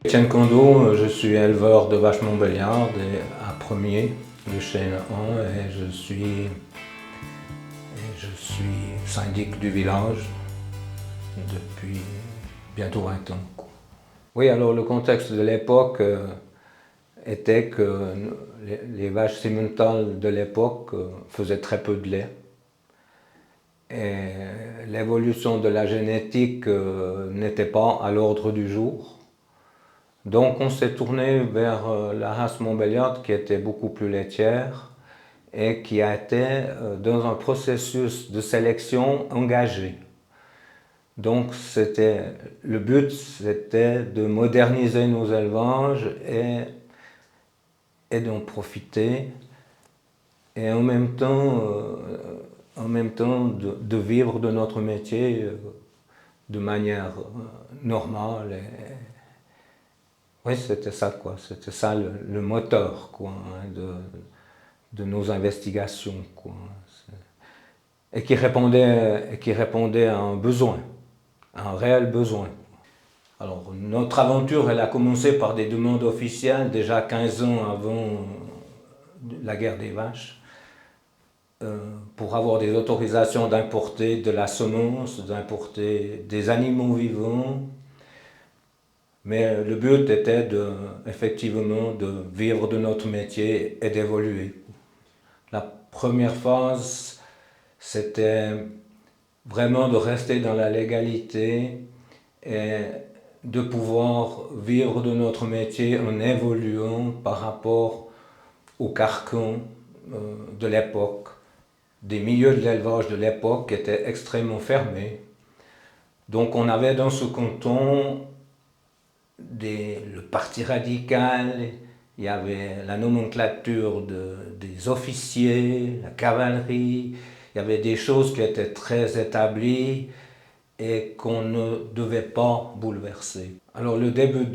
Etienne Kondo, je suis éleveur de vaches montbéliardes à Premier, de chêne 1, et je suis syndic du village depuis bientôt 20 ans. Oui, alors le contexte de l'époque était que les vaches simmentales de l'époque faisaient très peu de lait. Et l'évolution de la génétique n'était pas à l'ordre du jour. Donc on s'est tourné vers la race montbéliarde qui était beaucoup plus laitière et qui a été dans un processus de sélection engagé. Donc le but c'était de moderniser nos élevages et d'en profiter et en même temps de vivre de notre métier de manière normale. Oui, c'était ça, quoi. C'était ça le moteur, quoi, hein, de nos investigations, quoi. Et qui répondait à un besoin, à un réel besoin. Alors, notre aventure, elle a commencé par des demandes officielles, déjà 15 ans avant la guerre des vaches, pour avoir des autorisations d'importer de la semence, d'importer des animaux vivants. Mais le but était effectivement de vivre de notre métier et d'évoluer. La première phase, c'était vraiment de rester dans la légalité et de pouvoir vivre de notre métier en évoluant par rapport au carcan de l'époque, des milieux de l'élevage de l'époque qui étaient extrêmement fermés. Donc on avait dans ce canton le parti radical, il y avait la nomenclature des officiers, la cavalerie, il y avait des choses qui étaient très établies et qu'on ne devait pas bouleverser. Alors le début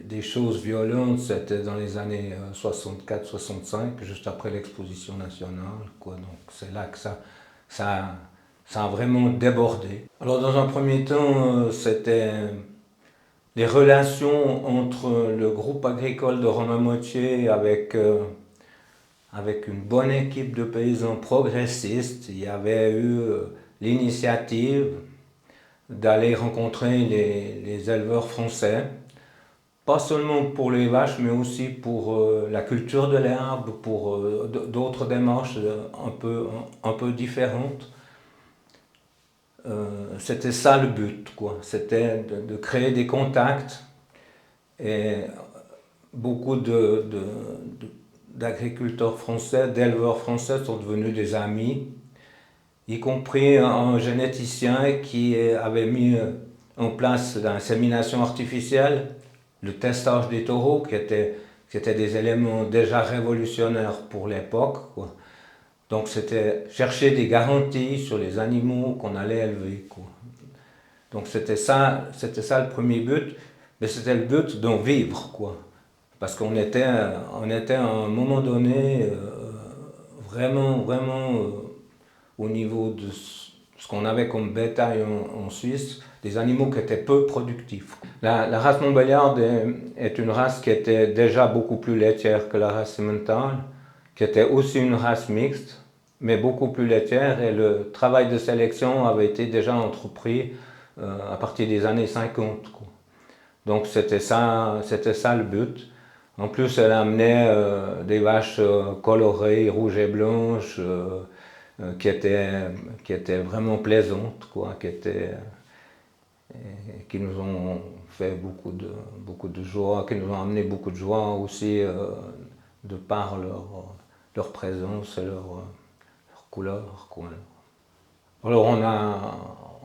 des choses violentes, c'était dans les années 64-65, juste après l'exposition nationale, quoi. Donc c'est là que ça a vraiment débordé. Alors dans un premier temps, c'était les relations entre le groupe agricole de Romain-Motier avec une bonne équipe de paysans progressistes. Il y avait eu l'initiative d'aller rencontrer les éleveurs français, pas seulement pour les vaches, mais aussi pour la culture de l'herbe, pour d'autres démarches un peu différentes. C'était ça le but, quoi. C'était de créer des contacts et beaucoup d'agriculteurs français, d'éleveurs français sont devenus des amis, y compris un généticien qui avait mis en place l'insémination artificielle, le testage des taureaux, qui étaient des éléments déjà révolutionnaires pour l'époque, quoi. Donc c'était chercher des garanties sur les animaux qu'on allait élever, quoi. Donc c'était ça le premier but, mais c'était le but d'en vivre, quoi. Parce qu'on était à un moment donné vraiment au niveau de ce qu'on avait comme bétail en Suisse, des animaux qui étaient peu productifs. La race montbéliarde est une race qui était déjà beaucoup plus laitière que la race simmentale, qui était aussi une race mixte, mais beaucoup plus laitière, et le travail de sélection avait été déjà entrepris à partir des années 50, quoi. Donc c'était ça le but. En plus, elle amenait des vaches colorées, rouges et blanches, qui étaient vraiment plaisantes, quoi, qui nous ont fait beaucoup de joie, qui nous ont amené beaucoup de joie aussi de par leur présence et leur couleur, quoi. Alors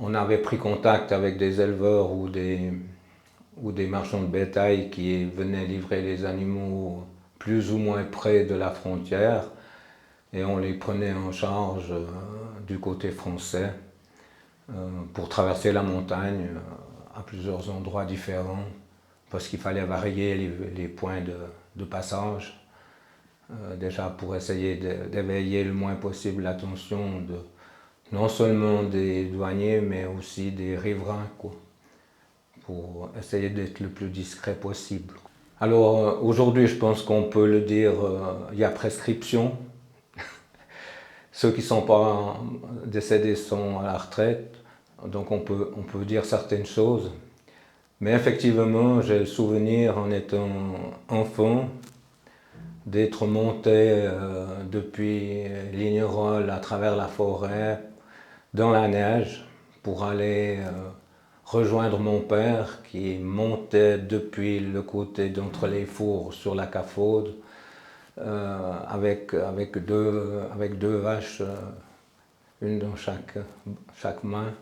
on avait pris contact avec des éleveurs ou des marchands de bétail qui venaient livrer les animaux plus ou moins près de la frontière, et on les prenait en charge du côté français pour traverser la montagne à plusieurs endroits différents, parce qu'il fallait varier les points de passage, déjà pour essayer d'éveiller le moins possible l'attention non seulement des douaniers, mais aussi des riverains, quoi. pour essayer d'être le plus discret possible. Alors aujourd'hui, je pense qu'on peut le dire, il y a prescription. Ceux qui ne sont pas décédés sont à la retraite, donc on peut dire certaines choses. Mais effectivement, j'ai le souvenir en étant enfant d'être monté depuis Lignerolles à travers la forêt, dans la neige, pour aller rejoindre mon père qui montait depuis le côté d'entre les fours sur la Cafaude avec deux vaches, une dans chaque main,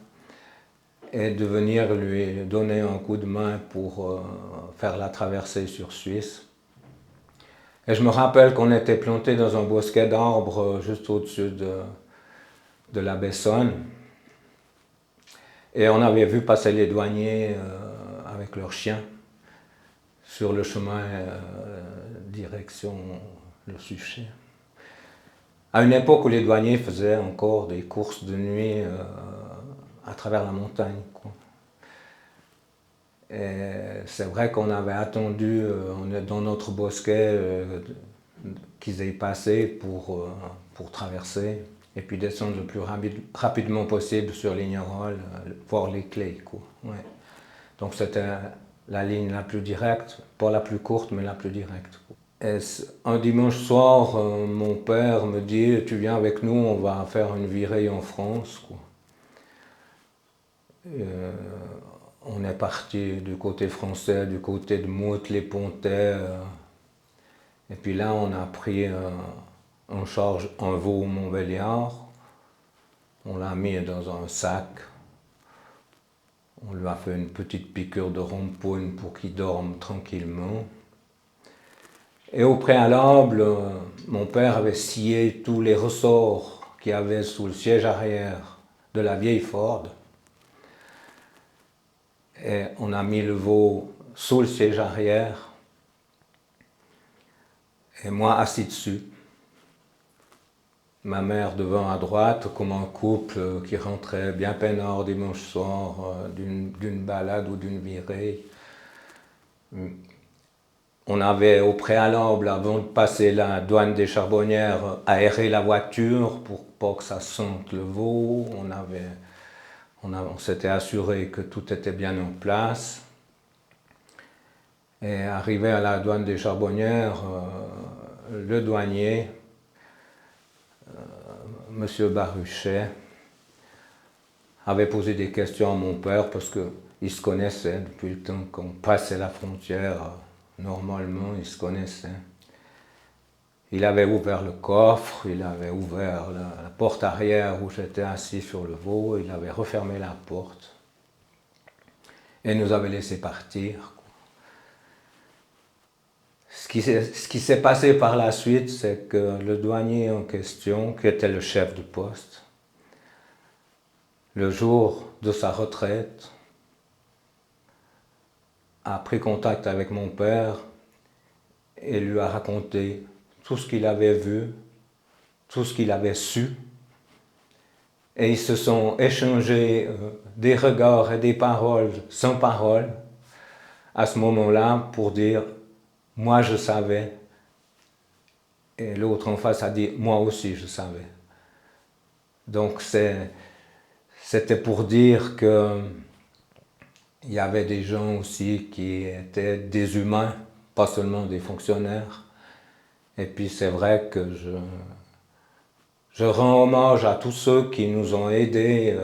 et de venir lui donner un coup de main pour faire la traversée sur Suisse. Et je me rappelle qu'on était planté dans un bosquet d'arbres juste au-dessus de la Bessonne. Et on avait vu passer les douaniers avec leurs chiens sur le chemin direction le Suchet. À une époque où les douaniers faisaient encore des courses de nuit à travers la montagne, quoi. Et c'est vrai qu'on avait attendu dans notre bosquet qu'ils aient passé pour traverser et puis descendre le plus rapidement possible sur Lignerolles, voir les clés, quoi. Ouais. Donc c'était la ligne la plus directe, pas la plus courte, mais la plus directe, quoi. Et un dimanche soir, mon père me dit « Tu viens avec nous, on va faire une virée en France, quoi. » On est parti du côté français, du côté de Mout-les-Pontais. Et puis là, on a pris en charge un veau Montbéliard. On l'a mis dans un sac. On lui a fait une petite piqûre de rompoune pour qu'il dorme tranquillement. Et au préalable, mon père avait scié tous les ressorts qu'il y avait sous le siège arrière de la vieille Ford. Et on a mis le veau sous le siège arrière et moi assis dessus. Ma mère devant à droite, comme un couple qui rentrait bien peinard dimanche soir d'une balade ou d'une virée. On avait au préalable, avant de passer la douane des Charbonnières, aéré la voiture pour pas que ça sente le veau. On s'était assuré que tout était bien en place. Et arrivé à la douane des Charbonnières, le douanier, Monsieur Baruchet, avait posé des questions à mon père parce qu'il se connaissait depuis le temps qu'on passait la frontière. Normalement, il se connaissait. Il avait ouvert le coffre, il avait ouvert la porte arrière où j'étais assis sur le veau, il avait refermé la porte et nous avait laissé partir. Ce qui s'est passé par la suite, c'est que le douanier en question, qui était le chef de poste, le jour de sa retraite, a pris contact avec mon père et lui a raconté tout ce qu'il avait vu, tout ce qu'il avait su. Et ils se sont échangés des regards et des paroles sans parole à ce moment-là pour dire « moi je savais ». Et l'autre en face a dit « moi aussi je savais ». Donc c'était pour dire que il y avait des gens aussi qui étaient des humains, pas seulement des fonctionnaires. Et puis c'est vrai que je rends hommage à tous ceux qui nous ont aidés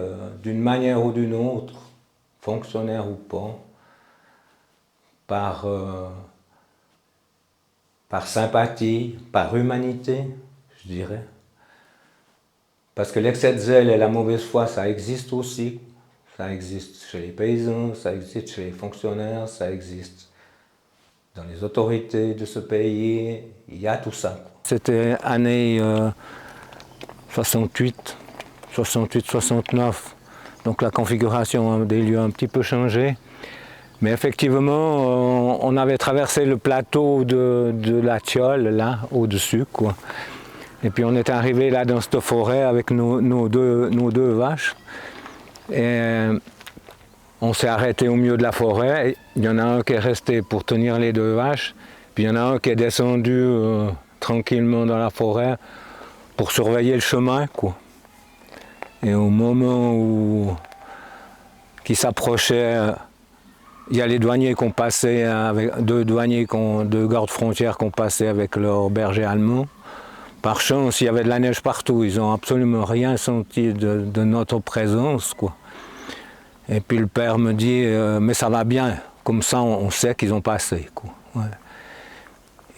d'une manière ou d'une autre, fonctionnaires ou pas, par sympathie, par humanité, je dirais. Parce que l'excès de zèle et la mauvaise foi, ça existe aussi. Ça existe chez les paysans, ça existe chez les fonctionnaires, ça existe dans les autorités de ce pays. Il y a tout ça. C'était année 68, 69. Donc la configuration des lieux a un petit peu changé. Mais effectivement, on avait traversé le plateau de la Tiolle, là, au-dessus, quoi. Et puis on était arrivé là dans cette forêt avec nos deux vaches. Et On s'est arrêté au milieu de la forêt. Il y en a un qui est resté pour tenir les 2 vaches. Puis il y en a un qui est descendu tranquillement dans la forêt pour surveiller le chemin, quoi. Et au moment où qui s'approchait, il y a les douaniers qui ont passé, avec 2 douaniers, 2 gardes frontières qui ont passé avec leur berger allemand. Par chance, il y avait de la neige partout, ils n'ont absolument rien senti de notre présence, quoi. Et puis le père me dit, mais ça va bien, comme ça on sait qu'ils ont passé, quoi. Ouais.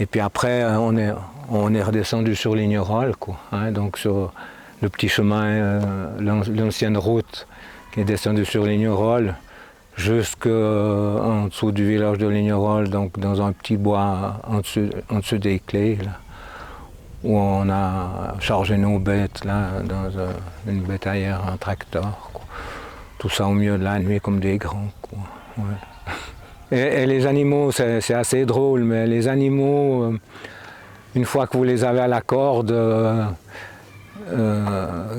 Et puis après, on est redescendu sur Lignerolles, quoi, hein, donc sur le petit chemin, l'ancienne route qui est descendue sur Lignerolles, jusqu'en dessous du village de Lignerolles, donc dans un petit bois en dessous des clés, là, où on a chargé nos bêtes là, dans une bétaillère, un tracteur, quoi. Tout ça au milieu de la nuit comme des grands, quoi. Ouais. Et les animaux, c'est assez drôle, mais les animaux, une fois que vous les avez à la corde,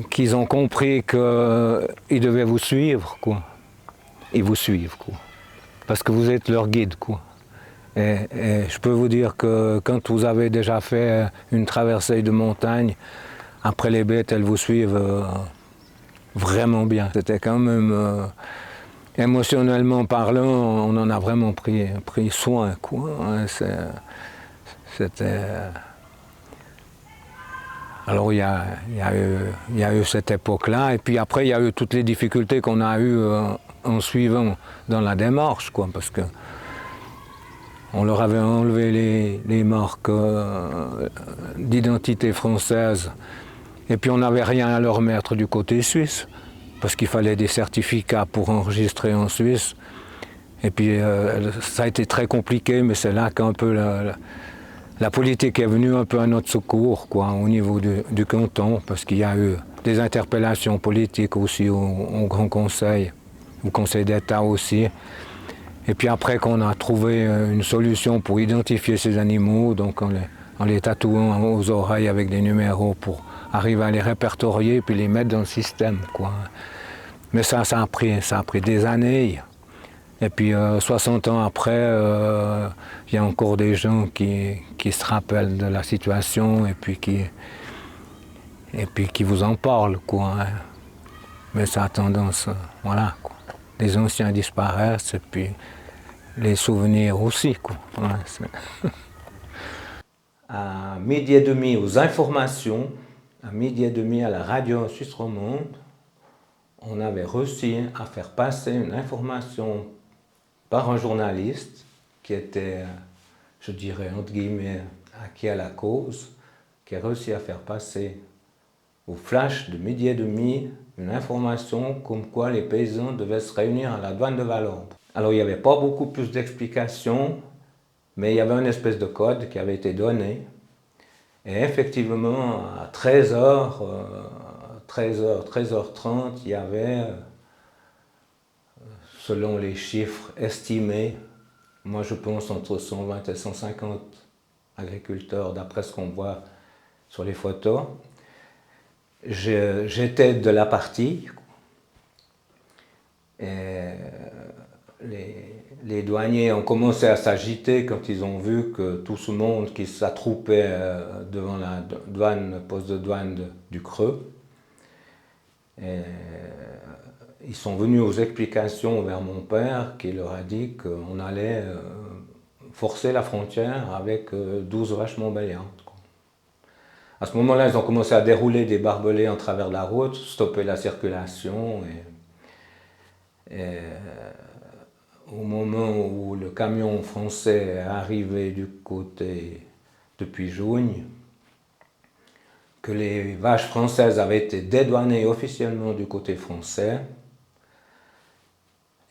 qu'ils ont compris qu'ils devaient vous suivre, quoi. Ils vous suivent, quoi. Parce que vous êtes leur guide, quoi. Et je peux vous dire que quand vous avez déjà fait une traversée de montagne, après les bêtes, elles vous suivent vraiment bien. C'était quand même, émotionnellement parlant, on en a vraiment pris soin, quoi. C'était... Alors il y a eu cette époque-là, et puis après il y a eu toutes les difficultés qu'on a eues en suivant dans la démarche, quoi, parce que on leur avait enlevé les marques d'identité française, et puis on n'avait rien à leur mettre du côté suisse, parce qu'il fallait des certificats pour enregistrer en Suisse. Et puis ça a été très compliqué, mais c'est là qu'un peu la politique est venue un peu à notre secours, quoi, au niveau du canton, parce qu'il y a eu des interpellations politiques aussi au Grand Conseil, au Conseil d'État aussi. Et puis après qu'on a trouvé une solution pour identifier ces animaux, donc en les tatouant aux oreilles avec des numéros pour arriver à les répertorier puis les mettre dans le système, quoi. Mais ça a pris des années. Et puis 60 ans après, il y a encore des gens qui se rappellent de la situation et puis qui vous en parlent, quoi, hein. Mais ça a tendance, voilà, quoi. Les anciens disparaissent et puis les souvenirs aussi, quoi. Ouais, à 12h30 aux informations, à 12h30 à la radio Suisse romande, on avait réussi à faire passer une information par un journaliste qui était, je dirais, entre guillemets, acquis à la cause, qui a réussi à faire passer au flash de 12h30 une information comme quoi les paysans devaient se réunir à la douane de Valorbe. Alors il n'y avait pas beaucoup plus d'explications, mais il y avait une espèce de code qui avait été donné. Et effectivement, à 13h30, il y avait, selon les chiffres estimés, moi je pense entre 120 et 150 agriculteurs, d'après ce qu'on voit sur les photos. J'étais de la partie, et les douaniers ont commencé à s'agiter quand ils ont vu que tout ce monde qui s'attroupait devant la douane, poste de douane du Creux. Et ils sont venus aux explications vers mon père qui leur a dit qu'on allait forcer la frontière avec 12 vaches montbéliardes. À ce moment-là, ils ont commencé à dérouler des barbelés en travers de la route, stopper la circulation. Et au moment où le camion français est arrivé du côté de Puy-Jougne, que les vaches françaises avaient été dédouanées officiellement du côté français,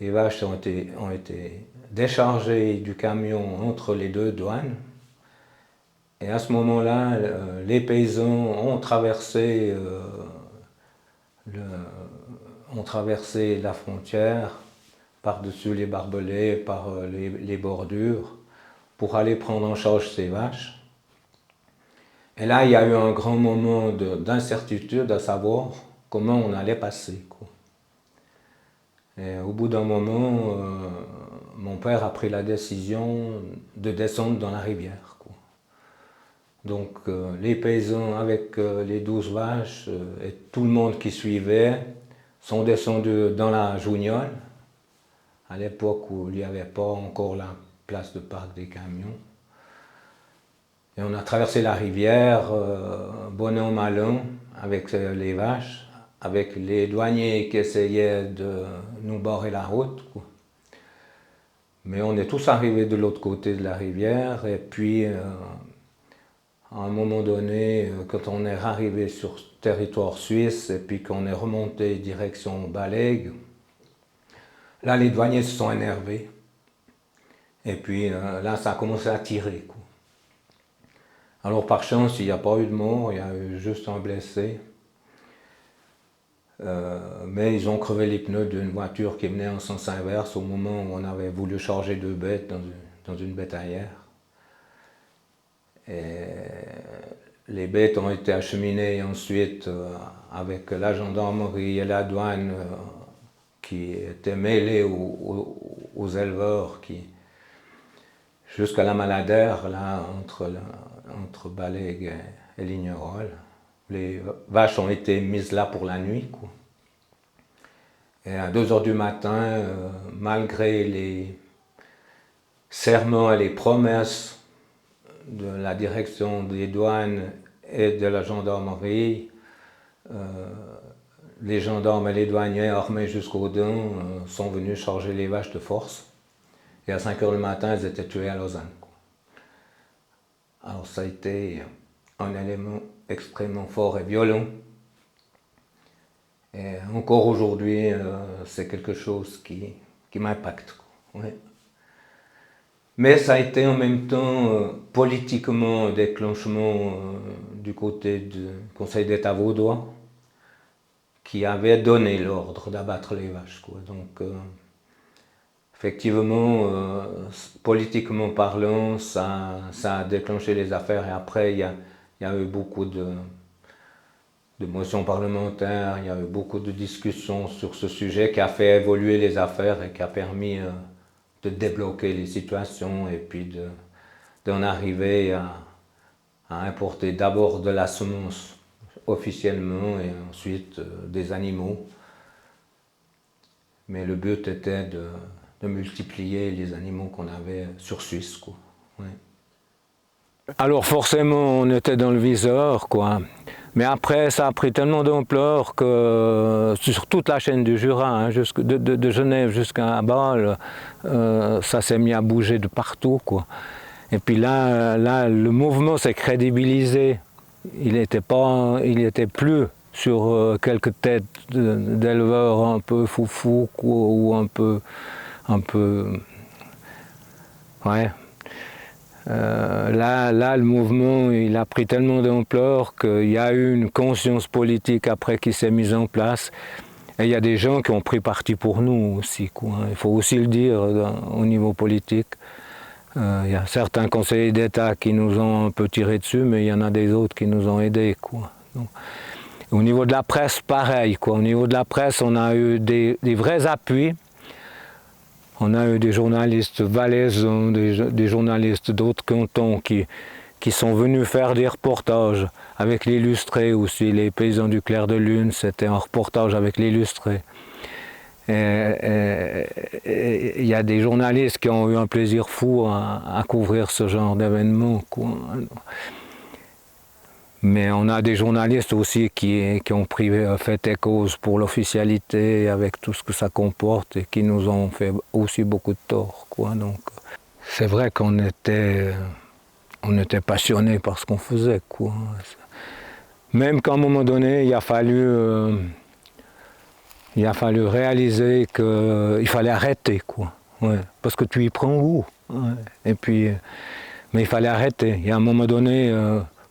les vaches ont été déchargées du camion entre les 2 douanes. Et à ce moment-là, les paysans ont traversé la frontière par-dessus les barbelés, par les bordures, pour aller prendre en charge ces vaches. Et là, il y a eu un grand moment d'incertitude à savoir comment on allait passer, quoi. Et au bout d'un moment, mon père a pris la décision de descendre dans la rivière, quoi. Donc les paysans avec les 12 vaches et tout le monde qui suivait sont descendus dans la Jougnole, à l'époque où il n'y avait pas encore la place de parc des camions. Et on a traversé la rivière, bon an, mal an, avec les vaches, avec les douaniers qui essayaient de nous barrer la route, quoi. Mais on est tous arrivés de l'autre côté de la rivière, et puis à un moment donné, quand on est arrivé sur territoire suisse, et puis qu'on est remonté direction Balaigues, là les douaniers se sont énervés. Et puis là, ça a commencé à tirer, quoi. Alors par chance, il n'y a pas eu de mort, il y a eu juste un blessé. Mais ils ont crevé les pneus d'une voiture qui venait en sens inverse au moment où on avait voulu charger 2 bêtes dans une bétaillère. Et les bêtes ont été acheminées ensuite avec la gendarmerie et la douane qui étaient mêlés aux éleveurs jusqu'à la Maladère, là, entre Balaigues et Lignerolles. Les vaches ont été mises là pour la nuit, quoi. Et à 2 h du matin, malgré les serments et les promesses de la direction des douanes et de la gendarmerie, les gendarmes et les douaniers armés jusqu'aux dents sont venus charger les vaches de force. Et à 5 h du matin, elles étaient tuées à Lausanne, quoi. Alors ça a été un élément extrêmement fort et violent. Et encore aujourd'hui, c'est quelque chose qui m'impacte, quoi. Ouais. Mais ça a été en même temps politiquement un déclenchement du côté du Conseil d'État vaudois qui avait donné l'ordre d'abattre les vaches, quoi. Donc effectivement, politiquement parlant, ça a déclenché les affaires, et après il y a eu beaucoup de motions parlementaires, il y a eu beaucoup de discussions sur ce sujet qui a fait évoluer les affaires et qui a permis de débloquer les situations et puis d'en arriver à importer d'abord de la semence officiellement et ensuite des animaux. Mais le but était de multiplier les animaux qu'on avait sur Suisse, quoi. Ouais. Alors forcément, on était dans le viseur, quoi. Mais après, ça a pris tellement d'ampleur que sur toute la chaîne du Jura, hein, de Genève jusqu'à Bâle, ça s'est mis à bouger de partout, quoi. Et puis là, le mouvement s'est crédibilisé. Il était plus sur quelques têtes d'éleveurs un peu foufou, quoi, ou un peu, ouais. Là, le mouvement, il a pris tellement d'ampleur qu'il y a eu une conscience politique après qui s'est mise en place. Et il y a des gens qui ont pris parti pour nous aussi, quoi. Il faut aussi le dire au niveau politique. Il y a certains conseillers d'État qui nous ont un peu tiré dessus, mais il y en a des autres qui nous ont aidés, quoi. Donc, au niveau de la presse, pareil, quoi. Au niveau de la presse, on a eu des vrais appuis. On a eu des journalistes valaisans, des journalistes d'autres cantons qui sont venus faire des reportages avec l'Illustré aussi. Les paysans du Clair de Lune, c'était un reportage avec l'Illustré. Et il y a des journalistes qui ont eu un plaisir fou à couvrir ce genre d'événement, quoi. Mais on a des journalistes aussi qui ont pris fait et cause pour l'officialité avec tout ce que ça comporte et qui nous ont fait aussi beaucoup de tort, quoi. Donc c'est vrai qu'on était passionnés par ce qu'on faisait, quoi. Même qu'à un moment donné, il a fallu réaliser qu'il fallait arrêter, quoi. Ouais, parce que tu y prends où, ouais. Et puis, mais il fallait arrêter. Il y a un moment donné,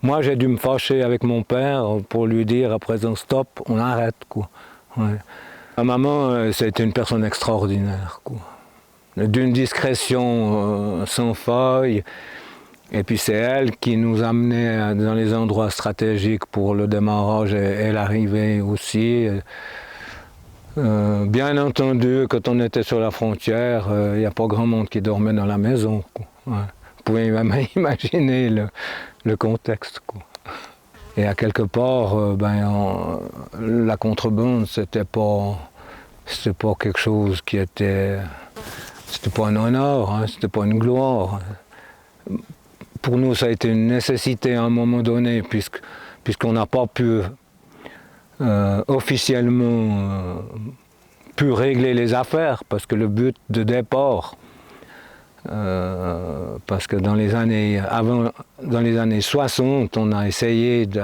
moi j'ai dû me fâcher avec mon père pour lui dire à présent stop, on arrête, quoi. Ouais. Ma maman, c'était une personne extraordinaire, quoi. D'une discrétion sans faille. Et puis c'est elle qui nous amenait dans les endroits stratégiques pour le démarrage et l'arrivée aussi. Bien entendu, quand on était sur la frontière, il n'y a pas grand monde qui dormait dans la maison, quoi. Ouais. Vous pouvez même imaginer le contexte, quoi. Et à quelque part, la contrebande, c'était pas quelque chose qui était... C'était pas un honneur, hein, c'était pas une gloire. Pour nous, ça a été une nécessité à un moment donné, puisqu'on n'a pas pu officiellement pu régler les affaires, parce que le but de départ, parce que dans les années 60, on a essayé de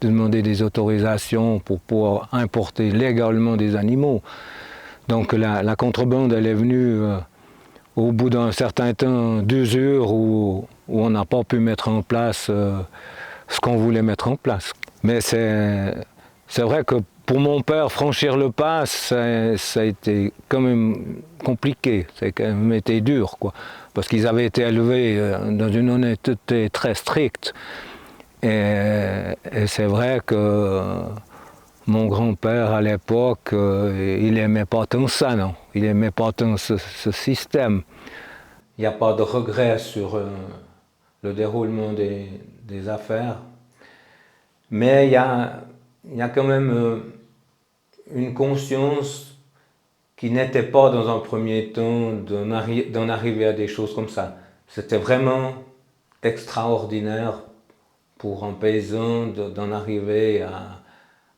demander des autorisations pour pouvoir importer légalement des animaux. Donc la contrebande, elle est venue au bout d'un certain temps d'usure où on n'a pas pu mettre en place ce qu'on voulait mettre en place. Mais c'est vrai que pour mon père, franchir le pas, ça a été quand même compliqué, ça a quand même été dur, quoi. Parce qu'ils avaient été élevés dans une honnêteté très stricte. Et c'est vrai que mon grand-père, à l'époque, il n'aimait pas tant ça, non. Il n'aimait pas tant ce système. Il n'y a pas de regret sur le déroulement des affaires. Mais il y a quand même une conscience qui n'était pas dans un premier temps d'en arriver à des choses comme ça. C'était vraiment extraordinaire pour un paysan d'en arriver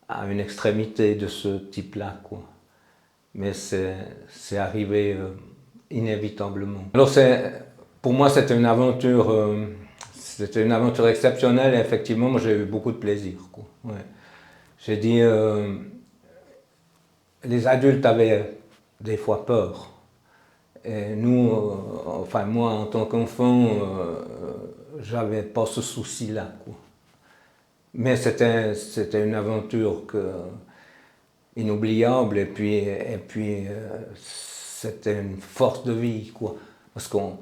à une extrémité de ce type-là, quoi. Mais c'est arrivé inévitablement. Alors pour moi, c'était une aventure exceptionnelle et effectivement, moi j'ai eu beaucoup de plaisir, quoi. Ouais. J'ai dit, les adultes avaient des fois peur. Et nous, enfin moi en tant qu'enfant, j'avais pas ce souci-là, quoi. Mais c'était une aventure inoubliable et puis c'était une force de vie, quoi. Parce qu'on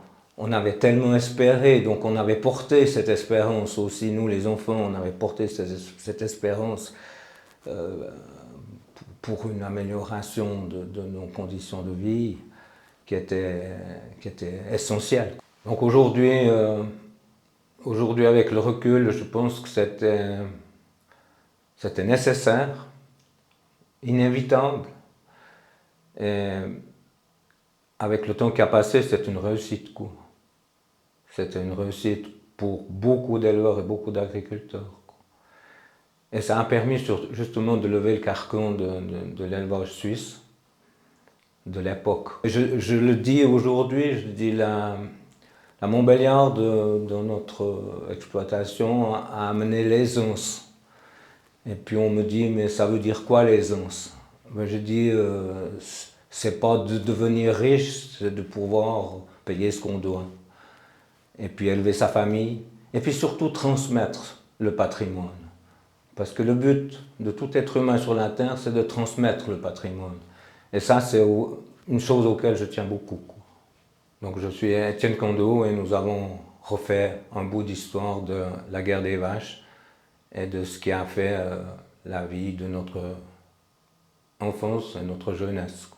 avait tellement espéré, donc on avait porté cette espérance aussi, nous les enfants, on avait porté cette espérance pour une amélioration de nos conditions de vie qui était essentielle. Donc aujourd'hui, avec le recul, je pense que c'était nécessaire, inévitable. Et avec le temps qui a passé, c'est une réussite, quoi. C'était une réussite pour beaucoup d'éleveurs et beaucoup d'agriculteurs. Et ça a permis justement de lever le carcan de l'élevage suisse de l'époque. Je le dis aujourd'hui, je dis la Montbéliard de notre exploitation a amené l'aisance. Et puis on me dit, mais ça veut dire quoi l'aisance? Ben, je dis, c'est pas de devenir riche, c'est de pouvoir payer ce qu'on doit. Et puis élever sa famille. Et puis surtout transmettre le patrimoine. Parce que le but de tout être humain sur la Terre, c'est de transmettre le patrimoine. Et ça, c'est une chose auquel je tiens beaucoup. Donc je suis Étienne Candeau et nous avons refait un bout d'histoire de la guerre des vaches et de ce qui a fait la vie de notre enfance et notre jeunesse.